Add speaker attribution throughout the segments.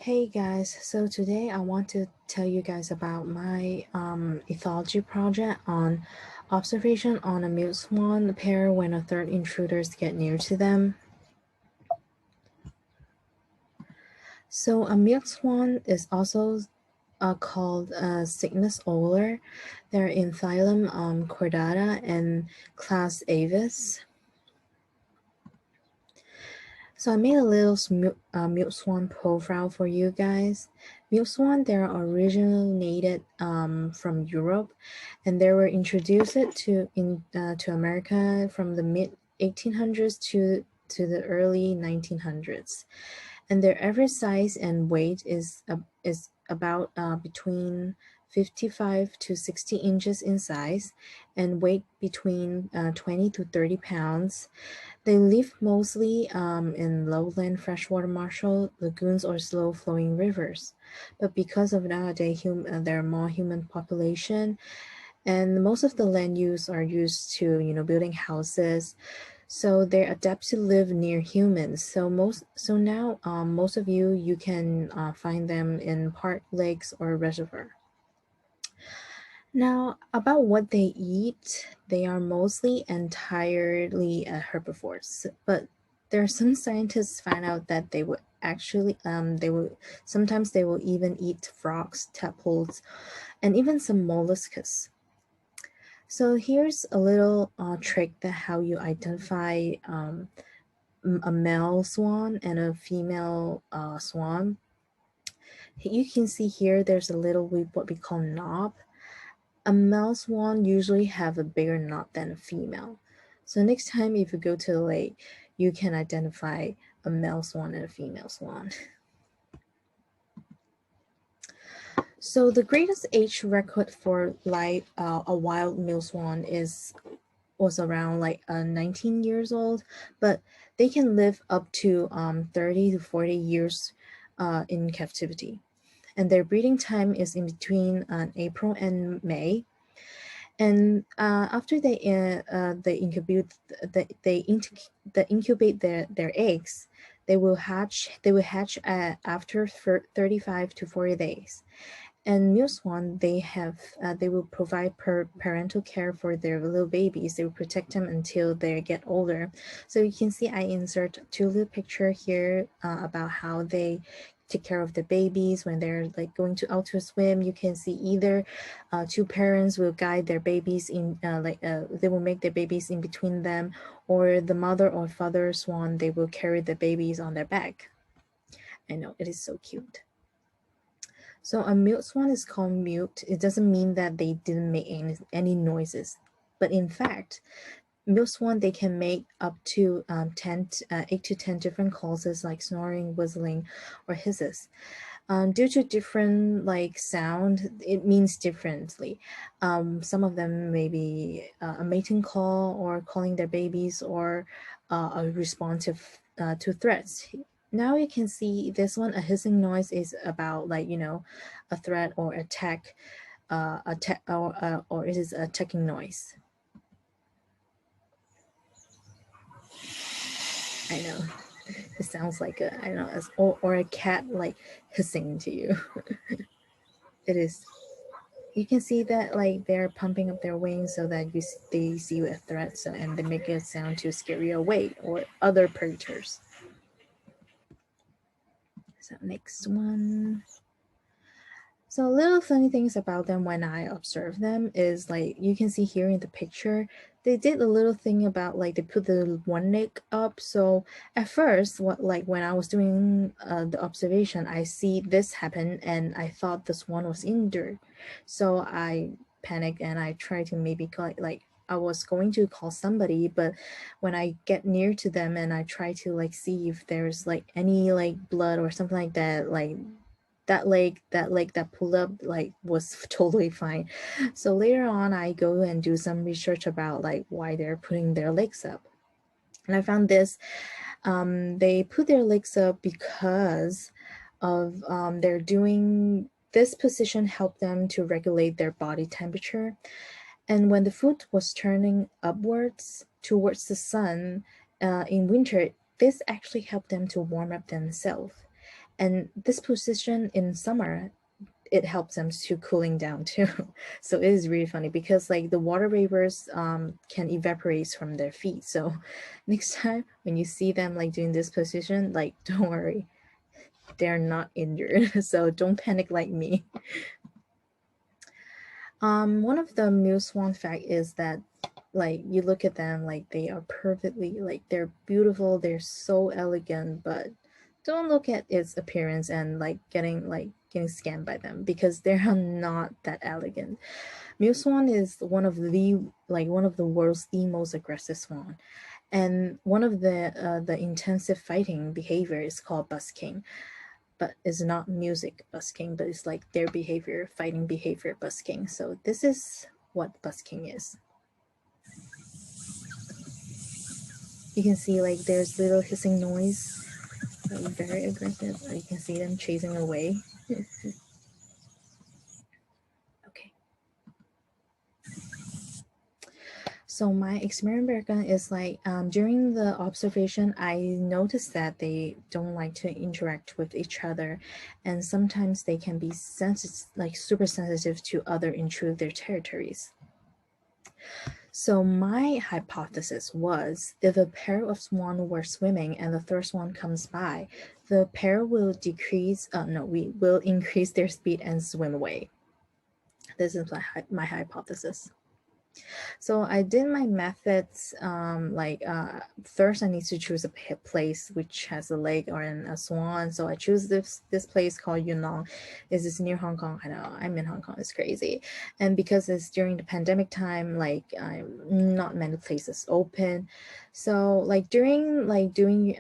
Speaker 1: Hey guys, so today I want to tell you guys about my ethology project on observation on a mute swan pair when a third intruders get near to them. So a mute swan is also called Cygnus olor. They're in phylum Chordata and class Avis. So I made a little mute swan profile for you guys. Mute swan, they're originated from Europe, and they were introduced to America from the mid 1800s to the early 1900s. And their average size and weight is about between 55 to 60 inches in size, and weight between 20 to 30 pounds. They live mostly in lowland freshwater marshal lagoons or slow-flowing rivers. But because of nowadays there are more human population, and most of the land use are used to building houses, so they're adapted to live near humans. So now most of you can find them in park, lakes, or reservoir. Now, about what they eat, they are mostly entirely herbivores, but there are some scientists find out that they will actually sometimes they will even eat frogs, tadpoles, and even some mollusks. So here's a little trick that how you identify a male swan and a female swan. You can see here there's a little what we call knob. A male swan usually have a bigger knob than a female. So next time if you go to the lake, you can identify a male swan and a female swan. So the greatest age record for a wild male swan was around 19 years old, but they can live up to 30 to 40 years in captivity. And their breeding time is in between April and May. And after they incubate their eggs, they will hatch after 35 to 40 days. And mule swan, they will provide parental care for their little babies. They will protect them until they get older. So you can see I insert two little picture here about how they take care of the babies when they're going out to swim. You can see either two parents will guide their babies in they will make their babies in between them, or the mother or father swan, they will carry the babies on their back. I know, it is so cute. So a mute swan is called mute. It doesn't mean that they didn't make any noises, but in fact, mute swan, they can make up to 8 to 10 different calls, like snoring, whistling, or hisses. Due to different sound, it means differently. Some of them may be a mating call, or calling their babies, or a response to threats. Now you can see this one, a hissing noise is about a threat or attack, or it is a attacking noise. I know. It sounds like I don't know, or a cat hissing to you. It is. You can see that they're pumping up their wings so that they see a threat, and they make a sound to scare you away or other predators. So next one. So little funny things about them when I observe them is you can see here in the picture, they did a little thing about they put the one leg up. So at first, when I was doing the observation, I see this happen and I thought the swan was injured. So I panicked and I tried to maybe call I was going to call somebody, but when I get near to them and I try to see if there's any blood or something like that, that leg that pulled up was totally fine. So later on I go and do some research about why they're putting their legs up, and I found this. They put their legs up because of they're doing this position helped them to regulate their body temperature, and when the foot was turning upwards towards the sun in winter, this actually helped them to warm up themselves. And this position in summer, it helps them to cooling down too. So it is really funny because like the water vapors can evaporate from their feet. So next time when you see them like doing this position, like don't worry, they're not injured. So don't panic like me. One of the Mute Swan fact is that like you look at them like they are perfectly like they're beautiful, they're so elegant, but don't look at its appearance and getting scammed by them because they're not that elegant. Mute Swan is one of the world's the most aggressive swan, and one of the intensive fighting behavior is called busking, but it's not music busking, but it's like their behavior, fighting behavior busking. So this is what busking is. You can see like there's little hissing noise, very aggressive. You can see them chasing away. Okay. So my experiment is like during the observation, I noticed that they don't like to interact with each other, and sometimes they can be sensitive, like super sensitive to other intrude their territories. So my hypothesis was if a pair of swan were swimming and the third swan comes by, the pair will we will increase their speed and swim away. This is my hypothesis. So I did my methods. First I need to choose a place which has a lake or a swan. So I choose this place called Yunnan. Is near Hong Kong? I know I'm in Hong Kong. It's crazy, and because it's during the pandemic time, like not many places open. So like during doing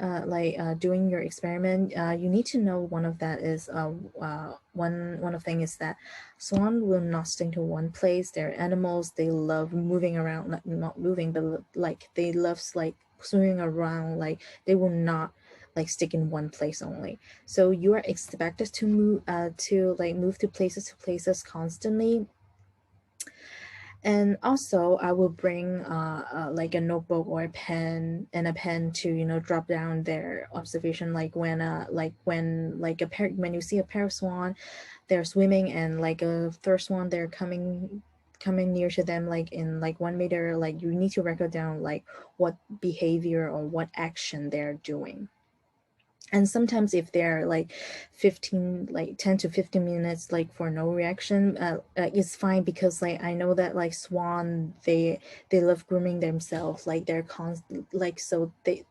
Speaker 1: your experiment, you need to know one of that is one of thing is that swan will not stick to one place. They're animals. They love moving around, not moving, but like they love like swimming around. Like they will not like stick in one place only. So you are expected to move to places constantly. And also I will bring like a notebook or a pen to drop down their observation, like when you see a pair of swan, they're swimming, and like a third swan, they're coming near to them like in like 1 meter, like you need to record down like what behavior or what action they're doing. And sometimes if they're like 10 to 15 minutes like for no reaction, it's fine, because like I know that like swan, they love grooming themselves, like they're constant, like so they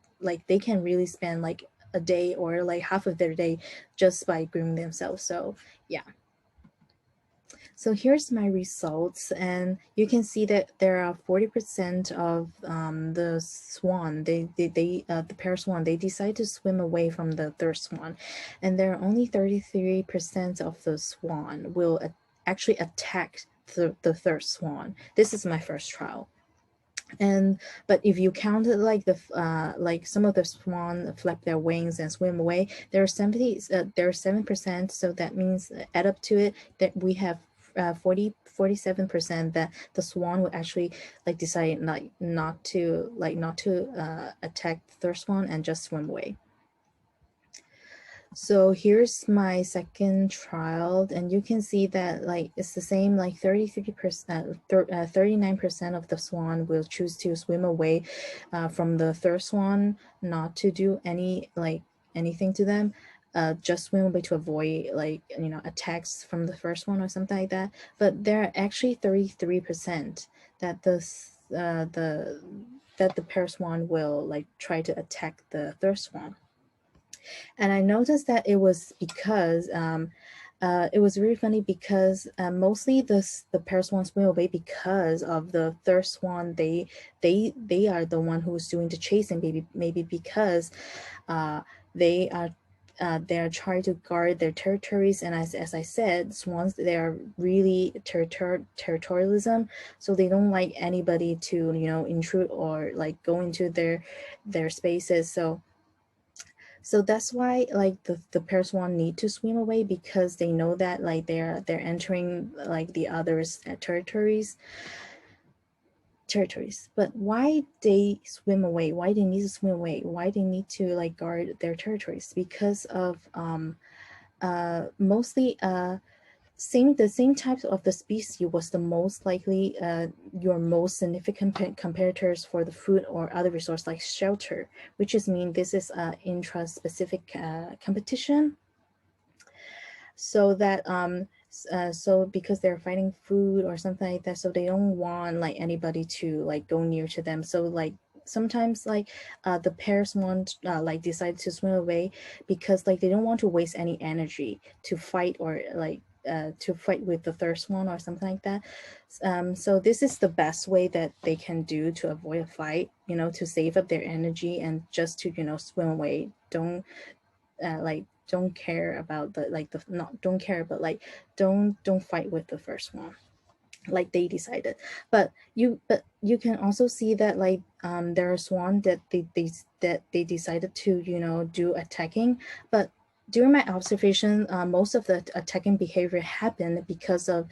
Speaker 1: can really spend like a day or like half of their day just by grooming themselves. So yeah. So here's my results, and you can see that there are 40% of the swan, the pair swan, they decide to swim away from the third swan, and there are only 33% of the swan will actually attack the third swan. This is my first trial. And but if you count it like like some of the swan flap their wings and swim away, there are 7%. So that means add up to it that we have 47% that the swan will actually like decide not to attack the third swan and just swim away. So here's my second trial, and you can see that like it's the same, like 33%, 39% of the swan will choose to swim away from the third swan, not to do anything to them, just swim away to avoid attacks from the first one or something like that. But there are actually 33% that the pair swan will like try to attack the third swan. And I noticed that it was because it was really funny because mostly the pair swans swim away because of the third swan. They are the one who's doing the chasing, maybe because they are trying to guard their territories, and as I said, swans, they are really territorialism, so they don't like anybody to intrude or like go into their spaces. So that's why like the pair swan need to swim away, because they know that like they're entering like the others' territories. territories. But why they swim away? Why they need to swim away? Why they need to like guard their territories? Because of mostly the same types of the species was the most likely your most significant competitors for the food or other resource like shelter, which is mean this is intra-specific competition. So that so because they're fighting food or something like that, so they don't want like anybody to like go near to them. So like sometimes like the pairs want like decide to swim away because like they don't want to waste any energy to fight or like to fight with the third one or something like that. So this is the best way that they can do to avoid a fight, you know, to save up their energy and just to, you know, swim away. Like don't care about the like the not don't care but like don't fight with the first one like they decided. But you can also see that like there are swan that they decided to, you know, do attacking. But during my observation, most of the attacking behavior happened because of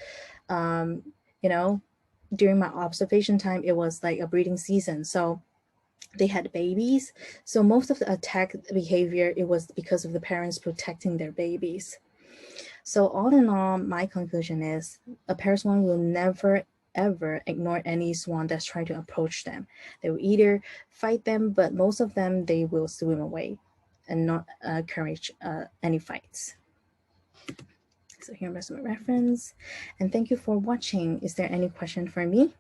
Speaker 1: um you know, during my observation time it was like a breeding season, so they had babies. So most of the attack behavior, it was because of the parents protecting their babies. So all in all, my conclusion is a pair swan will never ever ignore any swan that's trying to approach them. They will either fight them, but most of them they will swim away and not encourage any fights. So here are some reference, and thank you for watching. Is there any question for me?